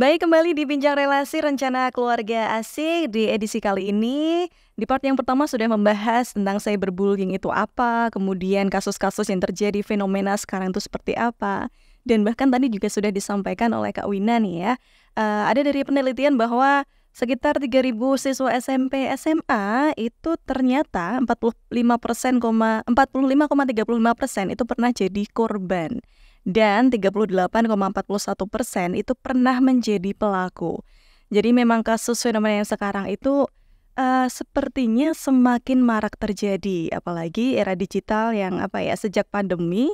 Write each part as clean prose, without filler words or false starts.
Baik, kembali di Bincang Relasi Rencana Keluarga Asik di edisi kali ini. Di part yang pertama sudah membahas tentang cyberbullying itu apa, kemudian kasus-kasus yang terjadi, fenomena sekarang itu seperti apa. Dan bahkan tadi juga sudah disampaikan oleh Kak Wina nih ya. Ada dari penelitian bahwa sekitar 3.000 siswa SMP SMA itu ternyata 45,35% itu pernah jadi korban. Dan 38,41% itu pernah menjadi pelaku. Jadi memang kasus fenomena yang sekarang itu sepertinya semakin marak terjadi, apalagi era digital yang sejak pandemi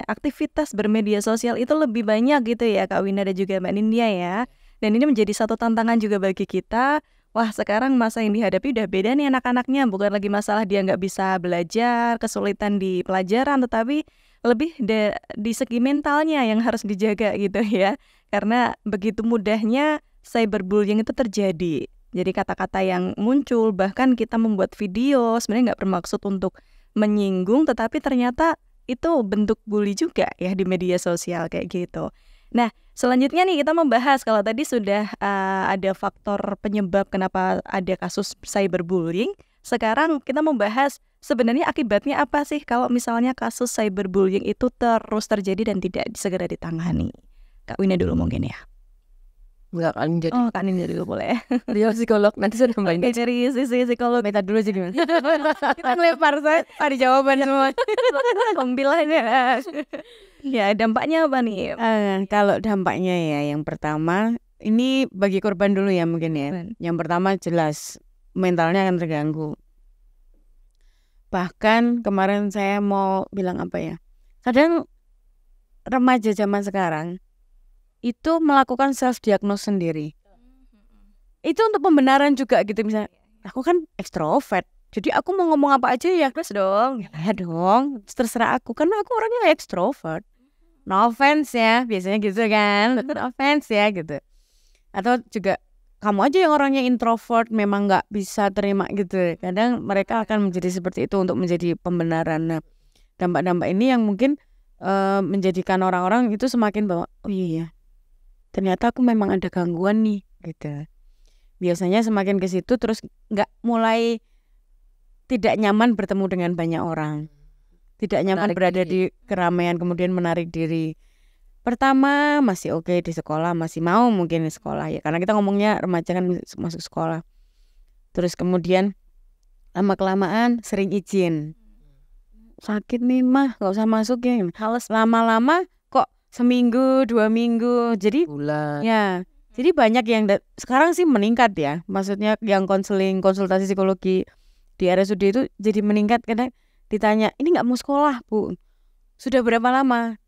aktivitas bermedia sosial itu lebih banyak gitu ya Kak Wina dan juga Mbak Nindya ya. Dan ini menjadi satu tantangan juga bagi kita. Wah, sekarang masa yang dihadapi udah beda nih anak-anaknya. Bukan lagi masalah dia nggak bisa belajar, kesulitan di pelajaran, tetapi lebih di segi mentalnya yang harus dijaga gitu ya. Karena begitu mudahnya cyberbullying itu terjadi. Jadi kata-kata yang muncul, bahkan kita membuat video sebenarnya nggak bermaksud untuk menyinggung, tetapi ternyata itu bentuk bully juga ya di media sosial kayak gitu. Nah, selanjutnya nih kita membahas, kalau tadi sudah ada faktor penyebab kenapa ada kasus cyberbullying. Sekarang kita membahas sebenarnya akibatnya apa sih kalau misalnya kasus cyberbullying itu terus terjadi dan tidak segera ditangani. Kak Wina dulu mungkin ya. Enggak kan jadi. Oh, Kak Nindya dulu boleh. Dia psikolog, nanti saya nambahin. Oke, dari sisi psikolog. Meta dulu sih gimana? Kita ngelempar saya ada jawaban semua. Kompilan ya. Ya, dampaknya apa nih? Kalau dampaknya ya, yang pertama ini bagi korban dulu ya mungkin ya. Yang pertama jelas mentalnya akan terganggu. Bahkan kemarin saya mau bilang apa ya, kadang remaja zaman sekarang itu melakukan self diagnose sendiri. Itu untuk pembenaran juga gitu, misalnya aku kan ekstrovert, jadi aku mau ngomong apa aja ya terus dong. Ya dong, terserah aku karena aku orangnya ekstrovert. No offense ya, biasanya gitu kan. No offense ya gitu. Atau juga kamu aja yang orangnya introvert, memang nggak bisa terima gitu. Kadang mereka akan menjadi seperti itu untuk menjadi pembenaran. Nah, dampak-dampak ini yang mungkin menjadikan orang-orang itu semakin bahwa oh iya, ternyata aku memang ada gangguan nih gitu. Biasanya semakin ke situ terus nggak mulai tidak nyaman bertemu dengan banyak orang. Tidak nyaman berada di keramaian, kemudian menarik diri. Pertama masih oke di sekolah, masih mau mungkin di sekolah ya, karena kita ngomongnya remaja kan masuk sekolah. Terus kemudian lama-kelamaan sering izin. Sakit nih mah, gak usah masuk ya. Hales, lama-lama kok seminggu, 2 minggu. Jadi bulan. Ya, jadi banyak yang sekarang sih meningkat ya. Maksudnya yang konsultasi psikologi di RSUD itu jadi meningkat karena ditanya, ini nggak mau sekolah Bu, sudah berapa lama?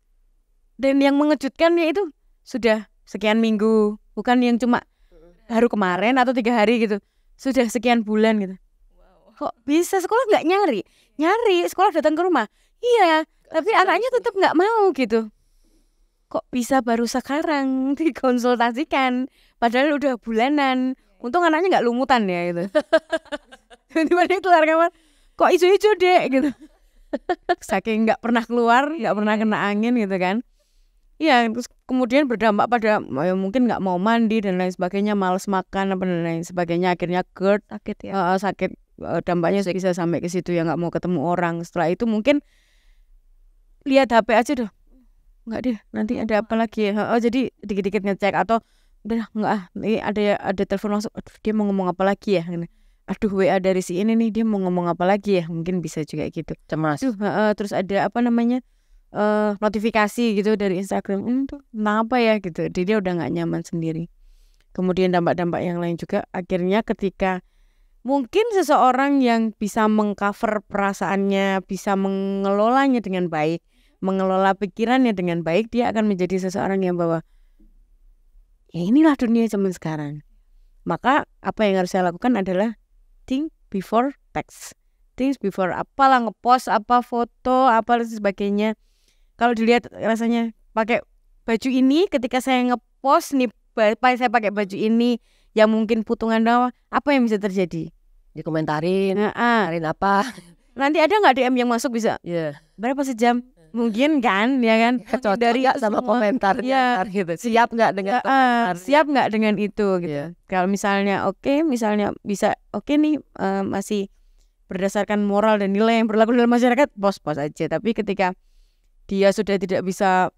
Dan yang mengejutkannya itu sudah sekian minggu, bukan yang cuma baru kemarin atau 3 hari gitu, sudah sekian bulan gitu. Kok bisa sekolah nggak nyari sekolah datang ke rumah, iya, tapi anaknya tetap nggak mau gitu. Kok bisa baru sekarang dikonsultasikan, padahal udah bulanan. Untung anaknya nggak lumutan ya gitu. Tiba-tiba dia keluar kamar, kok hijau-hijau dek gitu. Saking nggak pernah keluar, nggak pernah kena angin gitu kan. Iya, terus kemudian berdampak pada mungkin nggak mau mandi dan lain sebagainya, malas makan apa dan lain sebagainya, akhirnya GERD, sakit ya. Sakit, dampaknya bisa sampai ke situ ya, nggak mau ketemu orang. Setelah itu mungkin lihat HP aja deh, nggak deh, nanti ada apa lagi ya. Jadi dikit-dikit ngecek atau udah nggak ini ada telepon masuk, aduh dia mau ngomong apa lagi ya. Aduh WA dari si ini nih, dia mau ngomong apa lagi ya, mungkin bisa juga gitu. Cemas. Terus ada apa namanya notifikasi gitu dari Instagram, tuh kenapa ya gitu, dia udah nggak nyaman sendiri. Kemudian dampak-dampak yang lain juga, akhirnya ketika mungkin seseorang yang bisa mengcover perasaannya, bisa mengelolanya dengan baik, mengelola pikirannya dengan baik, dia akan menjadi seseorang yang bahwa ya inilah dunia zaman sekarang. Maka apa yang harus saya lakukan adalah think before text, think before apalah ngepost apa foto apa dan sebagainya. Kalau dilihat rasanya pakai baju ini, ketika saya ngepost nih saya pakai baju ini yang mungkin putungan doang, apa yang bisa terjadi? dikomentarin, Heeh. komentarin apa. Nanti ada nggak DM yang masuk bisa Iya. berapa sejam? Mungkin kan, ya kan? Cocok Dari nggak sama komentarnya Iya. ntar gitu. Siap nggak dengan komentar? siap nggak dengan itu gitu. Iya. Kalau misalnya misalnya bisa nih masih berdasarkan moral dan nilai yang berlaku dalam masyarakat, pos-pos aja. Tapi ketika dia sudah tidak bisa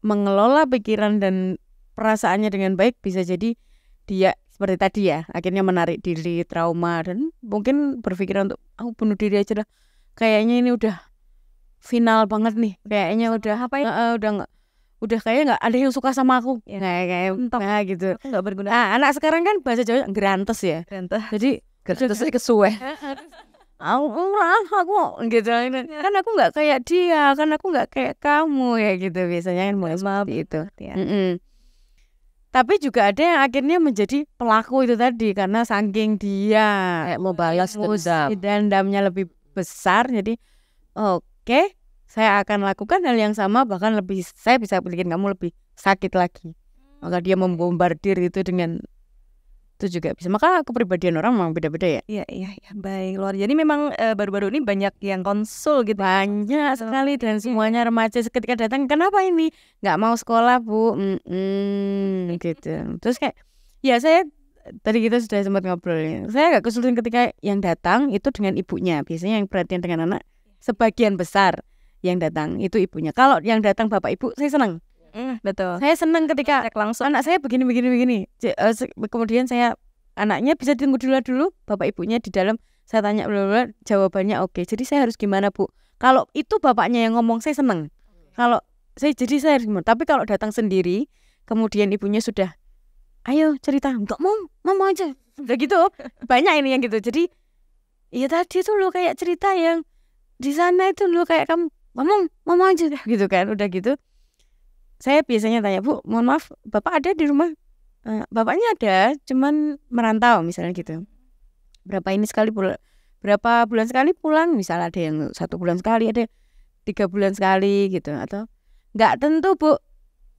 mengelola pikiran dan perasaannya dengan baik, bisa jadi dia seperti tadi ya, akhirnya menarik diri, trauma, dan mungkin berpikiran untuk aku bunuh diri aja lah. Kayaknya ini udah final banget nih. Kayaknya udah udah kayak nggak ada yang suka sama aku. Ya. Kayak Mentok. nah gitu. Aku nggak berguna. Nah, anak sekarang kan bahasa Jawa gerantes ya. Rentah. Jadi Terus kesuwe. aku gitu kan, aku nggak kayak dia, kan aku nggak kayak kamu ya gitu, biasanya kan mulai seperti itu. Ya. Tapi juga ada yang akhirnya menjadi pelaku itu tadi karena saking dia Kayak mau balas dendam. dendamnya lebih besar, jadi oke, saya akan lakukan hal yang sama, bahkan lebih, saya bisa bikin kamu lebih sakit lagi. Maka dia membombardir itu dengan itu juga bisa. Maka kepribadian orang memang beda-beda ya. Iya, baik luar. Jadi memang baru-baru ini banyak yang konsul gitu. Banyak sekali dan semuanya remaja ketika datang, kenapa ini nggak mau sekolah bu, gitu. Terus kayak ya saya tadi kita sudah sempat ngobrol ya. Saya agak kesulitan ketika yang datang itu dengan ibunya. Biasanya yang perhatian dengan anak sebagian besar yang datang itu ibunya. Kalau yang datang bapak ibu saya senang. Betul. Saya senang ketika Cek langsung. anak saya begini. Kemudian saya anaknya bisa tunggu dulu, bapak ibunya di dalam. Saya tanya bla jawabannya oke. Jadi saya harus gimana bu? Kalau itu bapaknya yang ngomong saya senang. Kalau saya harus gimana? Tapi kalau datang sendiri, kemudian ibunya sudah, ayo cerita, nggak mau, mama aja. Udah gitu, banyak ini yang gitu. Jadi ya tadi tuh lo kayak cerita yang di sana itu lo kayak kamu ngomong, mama aja gitu kan. Udah gitu, saya biasanya tanya, bu, mohon maaf, bapak ada di rumah? Bapaknya ada, cuman merantau misalnya gitu. Berapa bulan sekali pulang, misalnya ada yang 1 bulan sekali, ada 3 bulan sekali gitu, atau nggak tentu bu,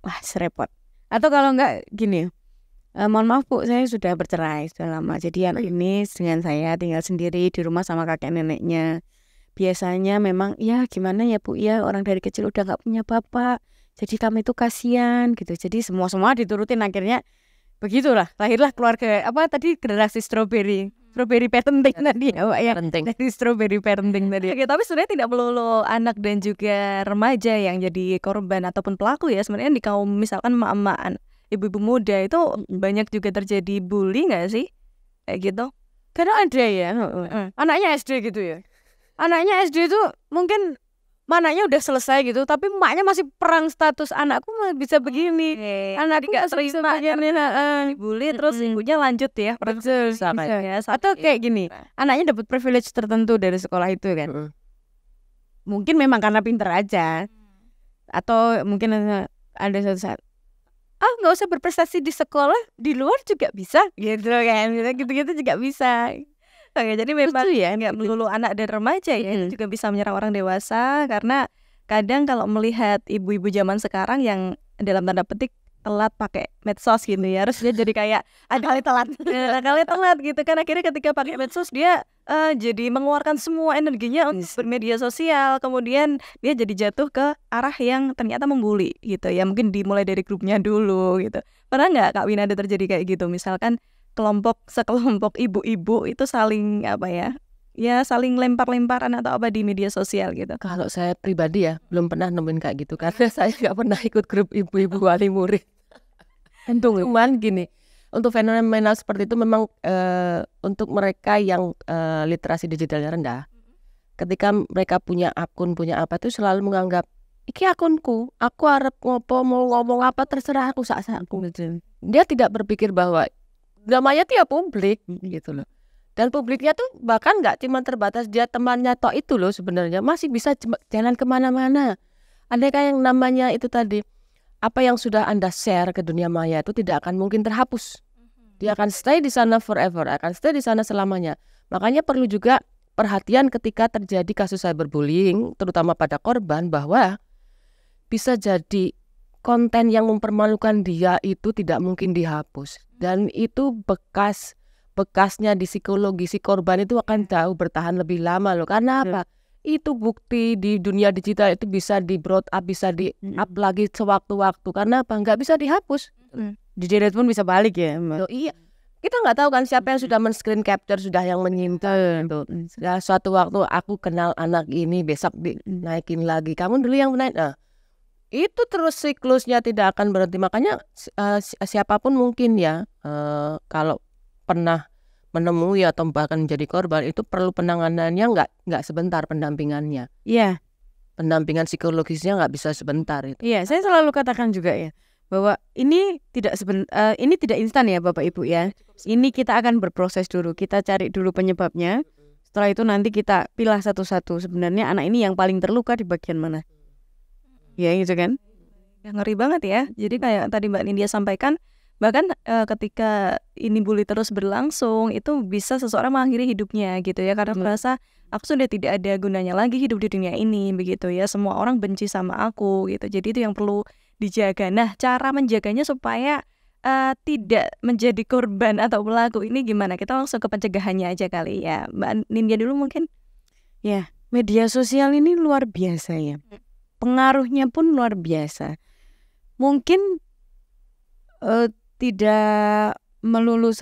wah serepot. Atau kalau nggak gini, mohon maaf bu, saya sudah bercerai sudah lama, jadi anak ini dengan saya tinggal sendiri di rumah sama kakek neneknya. Biasanya memang ya gimana ya bu, ya orang dari kecil udah nggak punya bapak, jadi kami itu kasihan gitu. Jadi semua diturutin, akhirnya begitulah lahirlah keluarga generasi strawberry parenting tadi ya Pak ya. Dari strawberry parenting tadi. Oke, tapi sebenarnya tidak melulu anak dan juga remaja yang jadi korban ataupun pelaku ya. Sebenarnya di kaum misalkan emak-emak, ibu-ibu muda itu banyak juga terjadi bully nggak sih? Kayak gitu. Karena ada ya anaknya SD gitu ya. Anaknya SD itu mungkin anaknya udah selesai gitu, tapi emaknya masih perang status, anakku bisa begini, anakku nggak terima dibully, terus ibunya lanjut ya betul, ya. Atau kayak gini, anaknya dapat privilege tertentu dari sekolah itu kan, mungkin memang karena pinter aja, atau mungkin ada suatu saat nggak usah berprestasi di sekolah, di luar juga bisa gitu kan, gitu juga bisa. Oke, jadi memang ya nggak melulu anak dan remaja ya, itu juga bisa menyerang orang dewasa. Karena kadang kalau melihat ibu-ibu zaman sekarang yang dalam tanda petik telat pakai medsos gitu ya, harus dia jadi kayak kali telat gitu kan. Akhirnya ketika pakai medsos dia jadi mengeluarkan semua energinya untuk bermedia sosial, kemudian dia jadi jatuh ke arah yang ternyata membuli gitu ya. Mungkin dimulai dari grupnya dulu gitu. Pernah nggak Kak Wina ada terjadi kayak gitu, misalkan sekelompok ibu-ibu itu saling saling lempar-lemparan atau apa di media sosial gitu? Kalau saya pribadi ya belum pernah nemuin kayak gitu, karena saya nggak pernah ikut grup ibu-ibu wali murid. Cuman gini, untuk fenomena seperti itu memang untuk mereka yang literasi digitalnya rendah, ketika mereka punya akun, punya apa itu selalu menganggap iki akunku, aku arep ngopo, mau ngomong apa terserah aku sak-sakku. Dia tidak berpikir bahwa namanya tuh ya publik gitu loh. Dan publiknya tuh bahkan nggak cuma terbatas dia temannya tok itu loh, sebenarnya masih bisa jalan kemana-mana. Ada kayak yang namanya itu tadi, apa yang sudah Anda share ke dunia maya itu tidak akan mungkin terhapus. Dia akan stay di sana forever, akan stay di sana selamanya. Makanya perlu juga perhatian ketika terjadi kasus cyberbullying, terutama pada korban, bahwa bisa jadi konten yang mempermalukan dia itu tidak mungkin dihapus. Dan itu bekas bekasnya di psikologi si korban itu akan jauh bertahan lebih lama loh. Karena apa? Itu bukti di dunia digital itu bisa di broad up, bisa di up lagi sewaktu-waktu. Karena apa? Nggak bisa dihapus. Di delete pun bisa balik ya, Mbak. Loh, iya. Kita nggak tahu kan siapa yang sudah men-screen capture, sudah yang menyimpan. Ya, suatu waktu aku kenal anak ini, besok dinaikin lagi. Kamu dulu yang menaik. Nah, itu terus siklusnya tidak akan berhenti. Makanya siapapun mungkin ya, kalau pernah menemui atau bahkan menjadi korban, itu perlu penanganannya nggak sebentar, pendampingannya. Iya. Pendampingan psikologisnya nggak bisa sebentar itu. Iya, saya selalu katakan juga ya bahwa ini tidak ini tidak instan ya Bapak Ibu ya. Ini kita akan berproses dulu. Kita cari dulu penyebabnya. Setelah itu nanti kita pilah satu-satu. Sebenarnya anak ini yang paling terluka di bagian mana? Ya gitu kan? Ya, ngeri banget ya. Jadi kayak tadi Mbak Nindya sampaikan, bahkan ketika ini bully terus berlangsung, itu bisa seseorang mengakhiri hidupnya gitu ya, karena merasa aku sudah tidak ada gunanya lagi hidup di dunia ini begitu ya. Semua orang benci sama aku gitu. Jadi itu yang perlu dijaga. Nah, cara menjaganya supaya tidak menjadi korban atau pelaku ini gimana? Kita langsung ke pencegahannya aja kali ya. Mbak Nindya dulu mungkin. Ya, media sosial ini luar biasa ya. Pengaruhnya pun luar biasa. Mungkin tidak melulu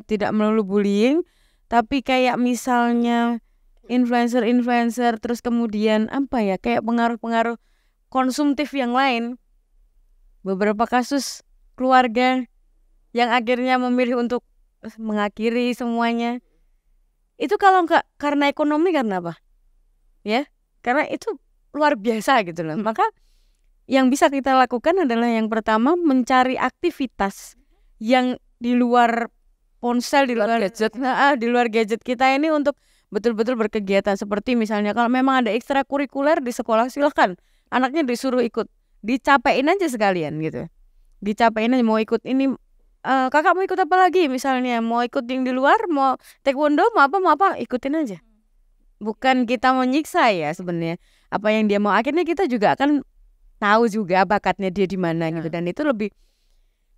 tidak melulu bullying, tapi kayak misalnya influencer terus kemudian apa ya, kayak pengaruh-pengaruh konsumtif yang lain. Beberapa kasus keluarga yang akhirnya memilih untuk mengakhiri semuanya. Itu kalau enggak karena ekonomi, karena apa? Ya, karena itu luar biasa gitu loh. Maka yang bisa kita lakukan adalah yang pertama mencari aktivitas yang di luar ponsel, di luar gadget, di luar gadget kita ini untuk betul-betul berkegiatan. Seperti misalnya kalau memang ada ekstrakurikuler di sekolah, silakan anaknya disuruh ikut, dicapain aja sekalian gitu. Dicapain aja, mau ikut ini, kakak mau ikut apa lagi, misalnya mau ikut yang di luar, mau taekwondo, mau apa, ikutin aja. Bukan kita menyiksa ya sebenarnya, apa yang dia mau. Akhirnya kita juga akan tahu juga bakatnya dia di mana gitu. Dan itu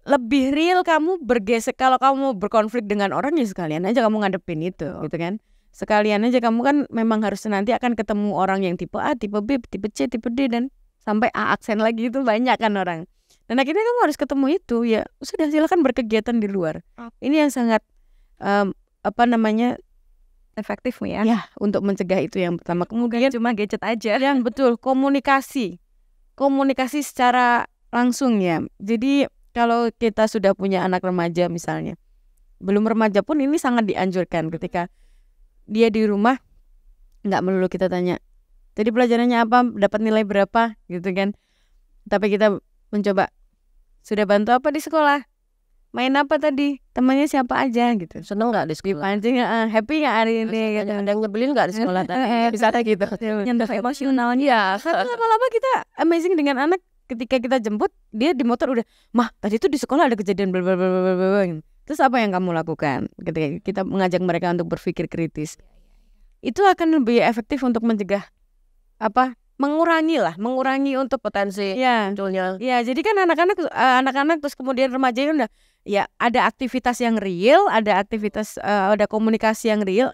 lebih real kamu bergesek. Kalau kamu berkonflik dengan orang, ya sekalian aja kamu ngadepin itu gitu kan. Sekalian aja kamu kan memang harus nanti akan ketemu orang yang tipe A, tipe B, tipe C, tipe D, dan sampai A aksen lagi, itu banyak kan orang. Dan akhirnya kamu harus ketemu itu, ya sudah silakan berkegiatan di luar. Ini yang sangat efektif ya. Ya, untuk mencegah itu yang pertama. Kemudian cuma gadget aja. Yang betul, komunikasi secara langsung ya. Jadi kalau kita sudah punya anak remaja misalnya, belum remaja pun ini sangat dianjurkan ketika dia di rumah, nggak melulu kita tanya, tadi pelajarannya apa, dapat nilai berapa gitu kan. Tapi kita mencoba, sudah bantu apa di sekolah, main apa tadi, temannya siapa aja gitu, seneng nggak di sekolah, dipancing, happy nggak hari ini gitu. Ada yang nyebelin nggak di sekolah tadi, bisa kayak gitu, nyentuh emosionalnya. Karena lama-lama kita amazing dengan anak. Ketika kita jemput, dia di motor udah, mah tadi tuh di sekolah ada kejadian blablabla. Terus apa yang kamu lakukan? Ketika kita mengajak mereka untuk berpikir kritis, itu akan lebih efektif untuk mencegah mengurangi untuk potensi munculnya. Ya, jadi kan anak-anak terus kemudian remaja itu udah ya ada aktivitas yang real, ada aktivitas ada komunikasi yang real.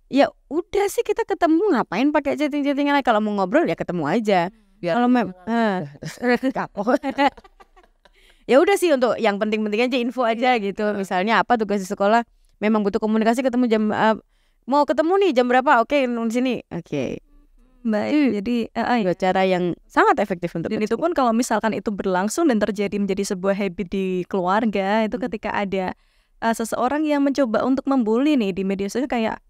Ya udah sih, kita ketemu, ngapain pakai chatting-chattingan? Kalau mau ngobrol ya ketemu aja. Kalau ya udah sih, untuk yang penting-penting aja, info aja gitu. Misalnya apa tugas di sekolah, memang butuh komunikasi, ketemu jam mau ketemu nih jam berapa, oke, di sini, oke. Baik, jadi cara yang sangat efektif untuk dan itu pun kalau misalkan itu berlangsung dan terjadi menjadi sebuah habit di keluarga, itu ketika ada seseorang yang mencoba untuk membuli nih di media sosial, kayak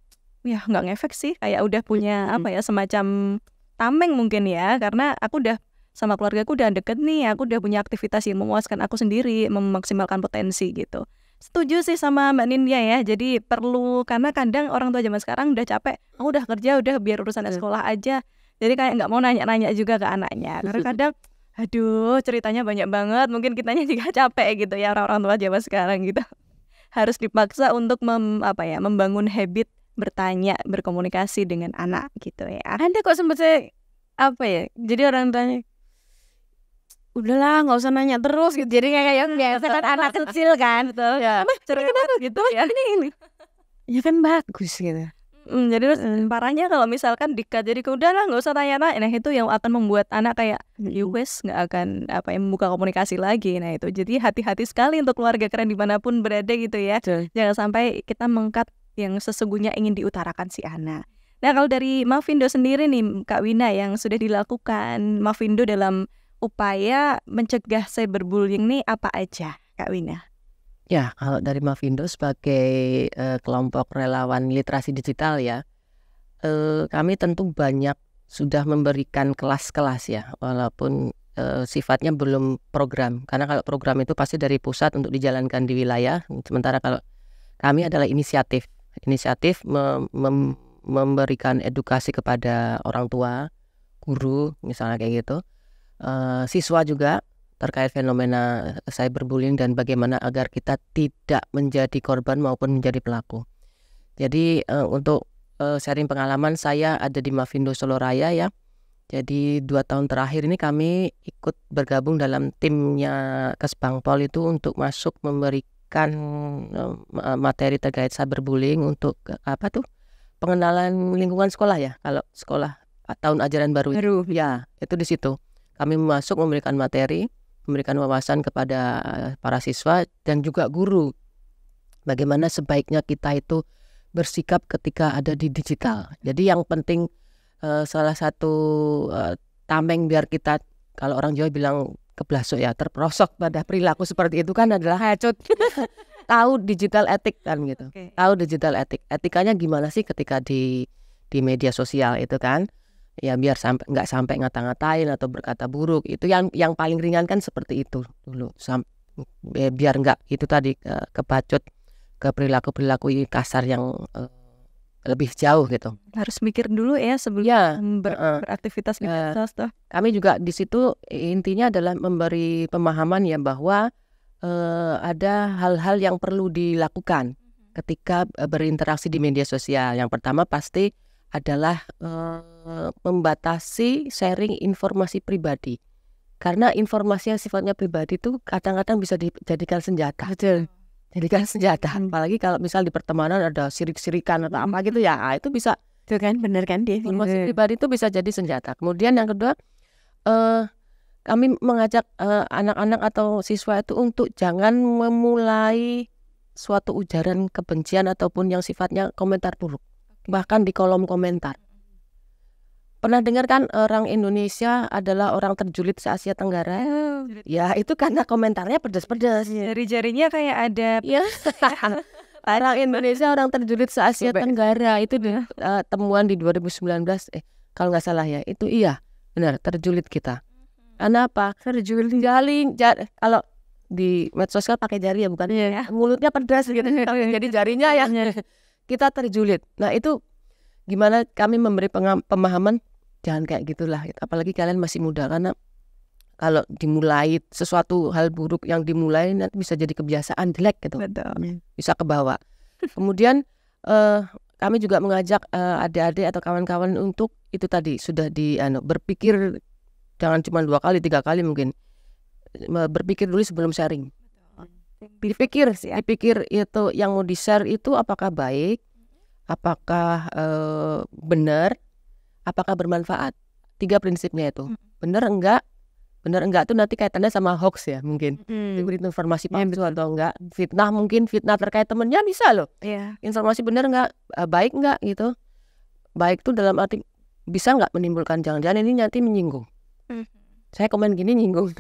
ya nggak ngefek sih, kayak udah punya semacam tameng mungkin ya, karena aku udah sama keluargaku udah deket nih, aku udah punya aktivitas yang memuaskan aku sendiri, memaksimalkan potensi gitu. Setuju sih sama Mbak Nindya ya, jadi perlu, karena kadang orang tua zaman sekarang udah capek, aku udah kerja, udah biar urusan sekolah aja, jadi kayak nggak mau nanya-nanya juga ke anaknya, karena kadang aduh ceritanya banyak banget, mungkin kitanya juga capek gitu ya, orang-orang tua zaman sekarang gitu. Harus dipaksa untuk membangun habit bertanya, berkomunikasi dengan anak gitu ya. Ada kok sempat saya jadi orang tanya, udahlah nggak usah nanya terus gitu. Jadi kayak yang biasa kan anak kecil kan. Betul. Ya. Cerewet gitu ya. Ini. Ya kan bagus gitu. Jadi terus parahnya kalau misalkan dikat jadi udahlah nggak usah tanya-tanya. Nah itu yang akan membuat anak kayak you wes nggak akan membuka komunikasi lagi. Nah itu jadi hati-hati sekali untuk keluarga keren dimanapun berada gitu ya. Betul. Jangan sampai kita mengkat yang sesungguhnya ingin diutarakan si anak. Nah kalau dari Mavindo sendiri nih Kak Wina, yang sudah dilakukan Mavindo dalam upaya mencegah cyberbullying nih apa aja Kak Wina? Ya, kalau dari Mavindo sebagai kelompok relawan literasi digital ya, kami tentu banyak sudah memberikan kelas-kelas ya, walaupun sifatnya belum program. Karena kalau program itu pasti dari pusat untuk dijalankan di wilayah, sementara kalau kami adalah inisiatif memberikan edukasi kepada orang tua, guru, misalnya kayak gitu, siswa juga terkait fenomena cyberbullying dan bagaimana agar kita tidak menjadi korban maupun menjadi pelaku. Jadi untuk sharing pengalaman, saya ada di Mavindo Solo Raya ya. Jadi 2 tahun terakhir ini kami ikut bergabung dalam timnya Kesbangpol itu untuk masuk memberikan materi terkait cyberbullying untuk pengenalan lingkungan sekolah ya. Kalau sekolah tahun ajaran baru ya, itu di situ kami masuk memberikan materi, memberikan wawasan kepada para siswa dan juga guru. Bagaimana sebaiknya kita itu bersikap ketika ada di digital. Jadi yang penting salah satu tameng biar kita, kalau orang Jawa bilang keblasok ya, terperosok pada perilaku seperti itu kan adalah hacut. Tahu digital etik kan gitu. Okay. Tahu digital etik. Etikanya gimana sih ketika di media sosial itu kan? Ya biar nggak sampai ngata-ngatain atau berkata buruk. Itu yang paling ringan kan seperti itu dulu. Biar nggak itu tadi kebacut ke perilaku kasar yang lebih jauh gitu. Harus mikir dulu ya sebelum beraktivitas di medsos tuh. Kami juga di situ intinya adalah memberi pemahaman ya bahwa ada hal-hal yang perlu dilakukan ketika berinteraksi di media sosial. Yang pertama pasti adalah membatasi sharing informasi pribadi, karena informasi yang sifatnya pribadi itu kadang-kadang bisa dijadikan senjata. Betul. Jadikan senjata, apalagi kalau misal di pertemanan ada sirik-sirikan atau apa gitu ya, itu bisa. Itu kan benar kan dia. Informasi pribadi itu bisa jadi senjata. Kemudian yang kedua, kami mengajak anak-anak atau siswa itu untuk jangan memulai suatu ujaran kebencian ataupun yang sifatnya komentar buruk. Bahkan di kolom komentar. Pernah dengar kan orang Indonesia adalah orang terjulit se-Asia Tenggara? Ya itu karena komentarnya pedas-pedas. Jari-jarinya kayak ada. Ya. Orang Indonesia orang terjulit se-Asia Tenggara. Itu temuan di 2019. Kalau nggak salah ya. Itu iya. Benar, terjulit kita. Karena apa? Terjulit. Kalau di medsos kan pakai jari ya, bukan? Ya. Mulutnya pedas gitu. Jadi jarinya ya. Kita terjulit. Nah itu gimana kami memberi pemahaman, jangan kayak gitulah. Apalagi kalian masih muda, karena kalau dimulai sesuatu hal buruk yang dimulai nanti bisa jadi kebiasaan jelek gitu. Betul. Bisa kebawa. Kemudian kami juga mengajak adik-adik atau kawan-kawan untuk itu tadi sudah berpikir, jangan cuma 2 kali 3 kali mungkin, berpikir dulu sebelum sharing. Dipikir itu yang mau di-share itu apakah baik, apakah benar, apakah bermanfaat. 3 prinsipnya itu. Benar enggak itu nanti kaitannya sama hoax ya mungkin. Diberi informasi palsu atau enggak, fitnah mungkin, fitnah terkait temennya bisa loh. Informasi benar enggak, baik enggak gitu. Baik itu dalam arti bisa enggak menimbulkan, jangan-jangan ini nanti menyinggung. Saya komen gini nyinggung.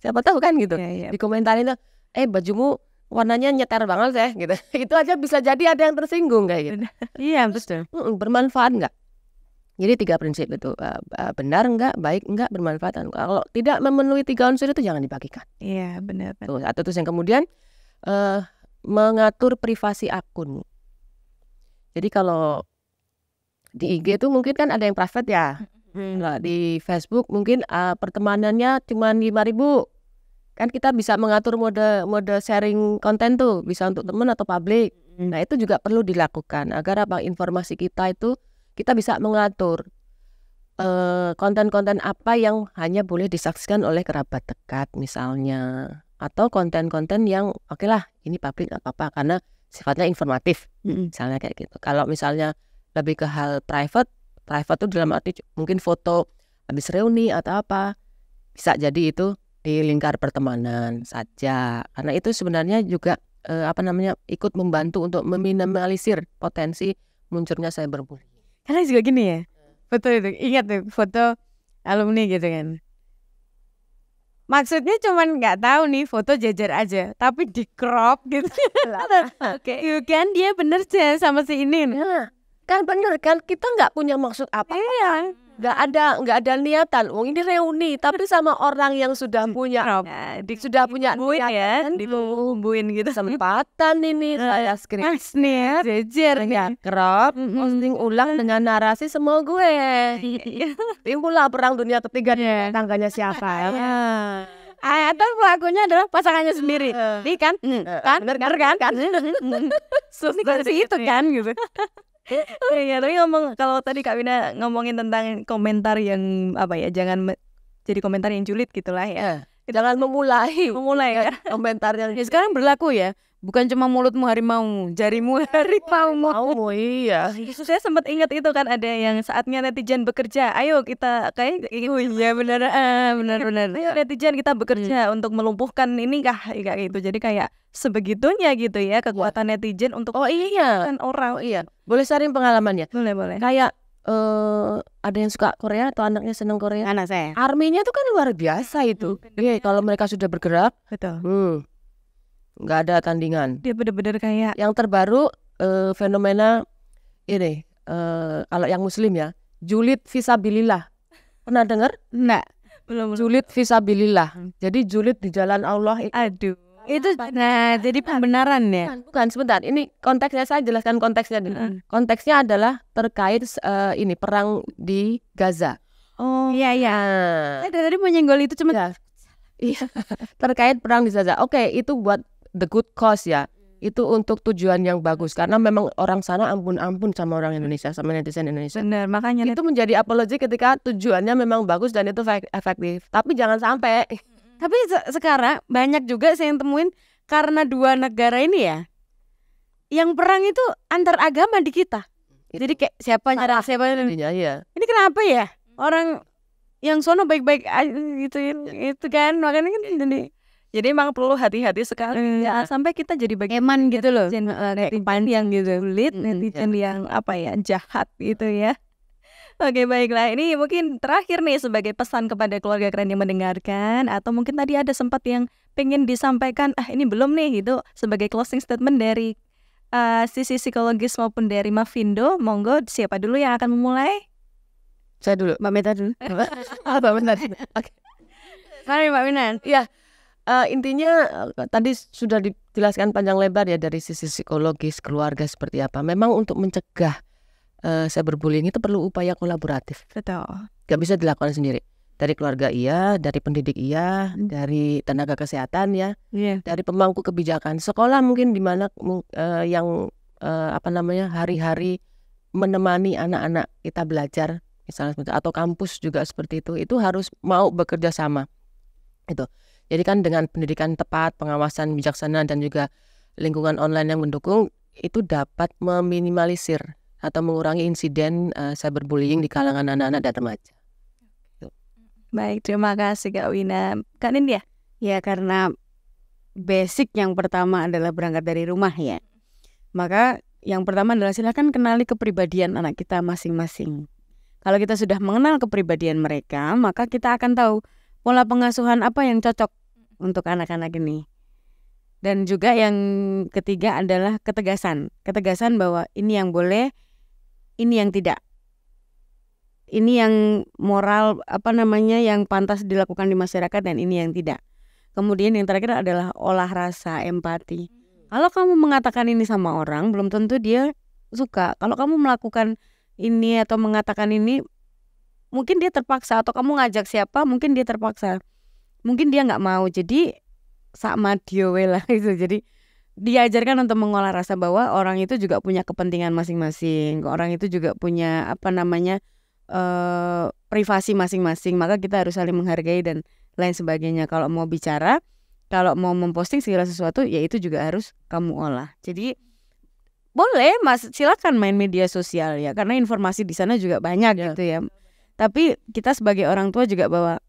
Siapa tahu kan gitu. Dikomentarin tuh, bajumu warnanya nyeter banget ya gitu. Itu aja bisa jadi ada yang tersinggung kayak gitu. Iya betul. Bermanfaat enggak? Jadi 3 prinsip itu, benar enggak, baik enggak, bermanfaat. Kalau tidak memenuhi 3 unsur itu jangan dibagikan. Iya benar. Atau terus yang kemudian mengatur privasi akun. Jadi kalau di IG itu mungkin kan ada yang private ya. Nah, di Facebook mungkin pertemanannya cuma 5.000. Kan kita bisa mengatur mode sharing konten tuh, bisa untuk teman atau publik. Nah itu juga perlu dilakukan agar informasi kita itu kita bisa mengatur. konten-konten apa yang hanya boleh disaksikan oleh kerabat dekat misalnya, atau konten-konten yang oke lah ini publik nggak apa-apa karena sifatnya informatif misalnya kayak gitu. Kalau misalnya lebih ke hal private tuh dalam arti mungkin foto habis reuni atau apa, bisa jadi itu di lingkar pertemanan saja, karena itu sebenarnya juga ikut membantu untuk meminimalisir potensi munculnya cyberbullying. Karena juga gini ya, foto itu ingat tuh foto alumni gitu kan. Maksudnya cuman nggak tahu nih foto jajar aja, tapi di crop gitu. Oke, kan dia bener sih sama si ini. Nah, kan bener kan, kita nggak punya maksud apa. Iya. Nggak ada niatan. Ini reuni, tapi sama orang yang sudah punya sudah punya Buin ya, niatan, dibumbuin gitu. kesempatan ini saya screen Mas nih ya, jajar ya, crop, posting ulang dengan narasi semua gue. Timbullah perang dunia ketiga, tangganya siapa ya? Atau pelakunya adalah pasangannya sendiri. Nih kan? Bener kan? Seperti itu kan gitu. Iya, tapi kalau tadi Kak Wina ngomongin tentang komentar yang apa ya, jangan jadi komentar yang julid gitulah ya. Jangan memulai ya. komentar yang Ya sekarang berlaku ya, bukan cuma mulutmu harimau, jarimu harimau. Iya. Saya sempat ingat itu kan, ada yang saatnya netizen bekerja. Ayo kita kayak Oh iya benar. Ayo netizen kita bekerja untuk melumpuhkan ini kayak gitu. Jadi kayak sebegitunya gitu ya kekuatan netizen untuk iya orang. Iya. Boleh sharing pengalamannya? Boleh. Kayak ada yang suka Korea atau anaknya senang Korea? Anak saya. Arminya tuh kan luar biasa itu. Kalau mereka sudah bergerak, betul. Nggak ada tandingan. Dia benar-benar kayak yang terbaru fenomena ini kalau yang Muslim ya, julid fisabilillah. Pernah dengar? Enggak. Belum. Julid fisabilillah. Jadi julid di jalan Allah. Aduh. Itu jadi pembenaran ya. Bukan, sebentar. Ini konteksnya, saya jelaskan konteksnya dulu. Konteksnya adalah terkait ini perang di Gaza. Oh iya. Saya dari tadi mau nyenggol itu cuma Iya. Terkait perang di Gaza. Oke, itu buat the good cause ya. Itu untuk tujuan yang bagus, karena memang orang sana ampun sama orang Indonesia, sama netizen Indonesia. Benar, makanya itu menjadi apologi ketika tujuannya memang bagus dan itu efektif. Tapi jangan sampai. Tapi sekarang banyak juga saya yang temuin karena dua negara ini ya, yang perang itu antar agama di kita. Jadi kayak siapa nyerang siapa Intinya, ya. Ini kenapa ya? Orang yang sono baik-baik gitu itu kan, makanya kan jadi emang perlu hati-hati sekali ya, sampai kita jadi eman gitu loh. Netizen yang sulit, netizen yang apa ya, jahat gitu ya. Oke, baiklah, ini mungkin terakhir nih sebagai pesan kepada keluarga keren yang mendengarkan, atau mungkin tadi ada sempat yang pengen disampaikan, ini belum nih gitu, sebagai closing statement dari sisi psikologis maupun dari Mavindo. Monggo, siapa dulu yang akan memulai? Saya dulu. Mbak Meta dulu. Mbak Meta. Oke. Mari Mbak Minan. Iya. Intinya tadi sudah dijelaskan panjang lebar ya dari sisi psikologis keluarga seperti apa. Memang untuk mencegah cyberbullying itu perlu upaya kolaboratif. Betul. Gak bisa dilakukan sendiri. Dari keluarga iya, dari pendidik iya, dari tenaga kesehatan ya, dari pemangku kebijakan, sekolah mungkin di mana yang hari-hari menemani anak-anak kita belajar misalnya, atau kampus juga seperti itu harus mau bekerja sama. Itu. Jadi kan dengan pendidikan tepat, pengawasan bijaksana dan juga lingkungan online yang mendukung, itu dapat meminimalisir atau mengurangi insiden cyberbullying di kalangan anak-anak dan remaja. Baik, terima kasih Kak Wina. Kak Nindya? Ya, karena basic yang pertama adalah berangkat dari rumah ya. Maka yang pertama adalah silakan kenali kepribadian anak kita masing-masing. Kalau kita sudah mengenal kepribadian mereka, maka kita akan tahu pola pengasuhan apa yang cocok untuk anak-anak ini. Dan juga yang ketiga adalah ketegasan. Ketegasan bahwa ini yang boleh, ini yang tidak. Ini yang moral yang pantas dilakukan di masyarakat, dan ini yang tidak. Kemudian yang terakhir adalah olah rasa, empati. Kalau kamu mengatakan ini sama orang, belum tentu dia suka. Kalau kamu melakukan ini atau mengatakan ini, mungkin dia terpaksa. Atau kamu ngajak siapa, mungkin dia terpaksa. Mungkin dia nggak mau. Jadi sama diowe lah itu. Jadi diajarkan untuk mengolah rasa bahwa orang itu juga punya kepentingan masing-masing. Orang itu juga punya privasi masing-masing, maka kita harus saling menghargai dan lain sebagainya. Kalau mau bicara, kalau mau memposting segala sesuatu, ya itu juga harus kamu olah. Jadi boleh Mas, silakan main media sosial ya, karena informasi di sana juga banyak gitu ya. Tapi kita sebagai orang tua juga bahwa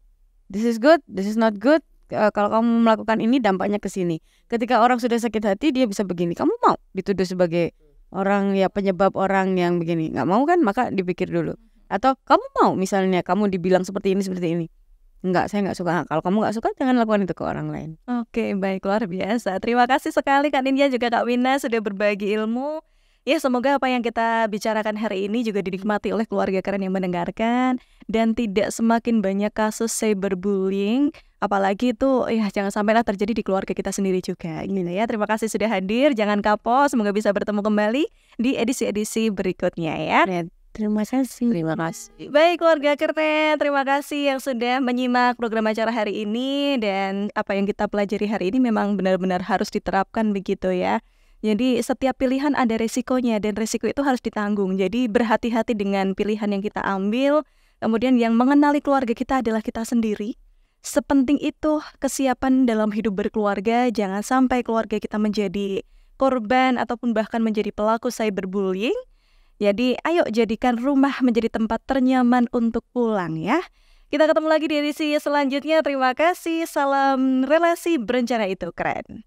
this is good, this is not good. Kalau kamu melakukan ini dampaknya ke sini. Ketika orang sudah sakit hati dia bisa begini. Kamu mau dituduh sebagai orang ya penyebab orang yang begini? Nggak mau kan? Maka dipikir dulu. Atau kamu mau misalnya kamu dibilang seperti ini. Enggak, saya nggak suka. Kalau kamu nggak suka jangan lakukan itu ke orang lain. Oke, baik, luar biasa. Terima kasih sekali Kak Nindya juga Kak Wina sudah berbagi ilmu. Ya, semoga apa yang kita bicarakan hari ini juga dinikmati oleh keluarga keren yang mendengarkan dan tidak semakin banyak kasus cyberbullying, apalagi itu ya jangan sampailah terjadi di keluarga kita sendiri juga. Ini ya, terima kasih sudah hadir. Jangan kapok, semoga bisa bertemu kembali di edisi-edisi berikutnya ya. Terima kasih. Terima kasih. Baik keluarga keren, terima kasih yang sudah menyimak program acara hari ini dan apa yang kita pelajari hari ini memang benar-benar harus diterapkan begitu ya. Jadi setiap pilihan ada resikonya dan resiko itu harus ditanggung. Jadi berhati-hati dengan pilihan yang kita ambil. Kemudian yang mengenali keluarga kita adalah kita sendiri. Sepenting itu kesiapan dalam hidup berkeluarga. Jangan sampai keluarga kita menjadi korban ataupun bahkan menjadi pelaku cyberbullying. Jadi ayo jadikan rumah menjadi tempat ternyaman untuk pulang ya. Kita ketemu lagi di edisi selanjutnya. Terima kasih. Salam relasi berencana itu keren.